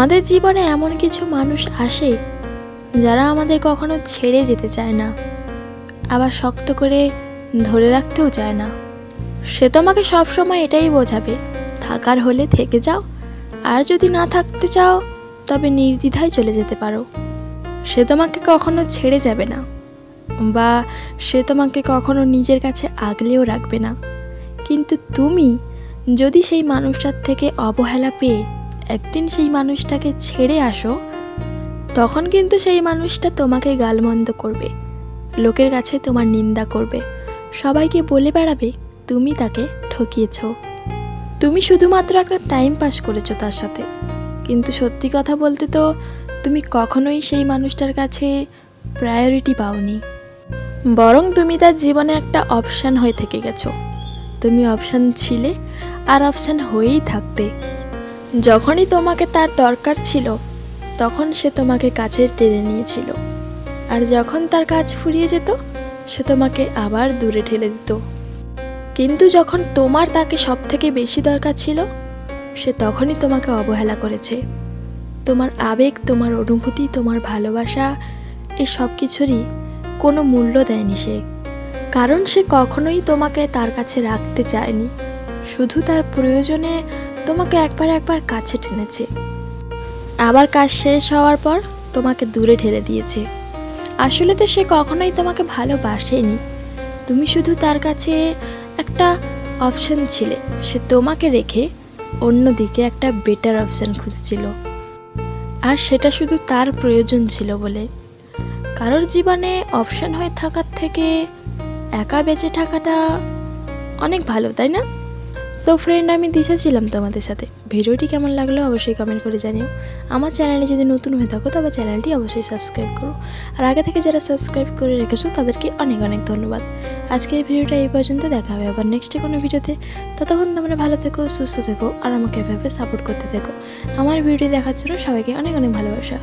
আমাদের জীবনে এমন কিছু মানুষ আসে যারা আমাদের কখনো ছেড়ে যেতে চায় না, আবার শক্ত করে ধরে রাখতেও চায় না। সে তোমাকে সবসময় এটাই বোঝাবে, থাকার হলে থেকে যাও, আর যদি না থাকতে চাও তবে নির্দ্বিধায় চলে যেতে পারো। সে তোমাকে কখনো ছেড়ে যাবে না, বা সে তোমাকে কখনো নিজের কাছে আগলেও রাখবে না। কিন্তু তুমি যদি সেই মানুষটার থেকে অবহেলা পেয়ে একদিন সেই মানুষটাকে ছেড়ে আসো, তখন কিন্তু সেই মানুষটা তোমাকে গালমন্দ করবে, লোকের কাছে তোমার নিন্দা করবে, সবাইকে বলে বেড়াবে তুমি তাকে ঠকিয়েছ। তুমি শুধুমাত্র একটা টাইম পাস করেছো তার সাথে, কিন্তু সত্যি কথা বলতে তো তুমি কখনোই সেই মানুষটার কাছে প্রায়োরিটি পাওনি, বরং তুমি তার জীবনে একটা অপশান হয়ে থেকে গেছো। তুমি অপশান ছিলে আর অপশান হয়েই থাকতে। যখনই তোমাকে তার দরকার ছিল তখন সে তোমাকে কাছে টেনে নিয়েছিল, আর যখন তার কাজ ফুরিয়ে যেত সে তোমাকে আবার দূরে ঠেলে দিত। কিন্তু যখন তোমার তাকে সব থেকে বেশি দরকার ছিল, সে তখনই তোমাকে অবহেলা করেছে। তোমার আবেগ, তোমার অনুভূতি, তোমার ভালোবাসা, এই সব কিছুরই কোনো মূল্য দেয়নি সে, কারণ সে কখনোই তোমাকে তার কাছে রাখতে চায়নি। শুধু তার প্রয়োজনে তোমাকে একবার কাছে টেনেছে, আবার কাজ শেষ হওয়ার পর তোমাকে দূরে ঠেলে দিয়েছে। আসলে তো সে কখনোই তোমাকে ভালোবাসেনি, তুমি শুধু তার কাছে একটা অপশান ছিলে। সে তোমাকে রেখে অন্যদিকে একটা বেটার অপশান খুঁজছিল, আর সেটা শুধু তার প্রয়োজন ছিল বলে। কারোর জীবনে অপশান হয়ে থাকার থেকে একা বেঁচে থাকাটা অনেক ভালো, তাই না? সো ফ্রেন্ড, আমি দিশা ছিলাম তোমাদের সাথে। ভিডিওটি কেমন লাগলো অবশ্যই কমেন্ট করে জানিও। আমার চ্যানেলে যদি নতুন হয়ে থাকো তবে চ্যানেলটি অবশ্যই সাবস্ক্রাইব করো, আর আগে থেকে যারা সাবস্ক্রাইব করে রেখেছো তাদেরকে অনেক অনেক ধন্যবাদ। আজকের ভিডিওটা এই পর্যন্ত, দেখা হবে আবার নেক্সটে কোনো ভিডিওতে। ততক্ষণ তোমরা ভালো থেকো, সুস্থ থেকো, আর আমাকে এভাবে সাপোর্ট করতে থেকো। আমার ভিডিওটি দেখার জন্য সবাইকে অনেক অনেক ভালোবাসা।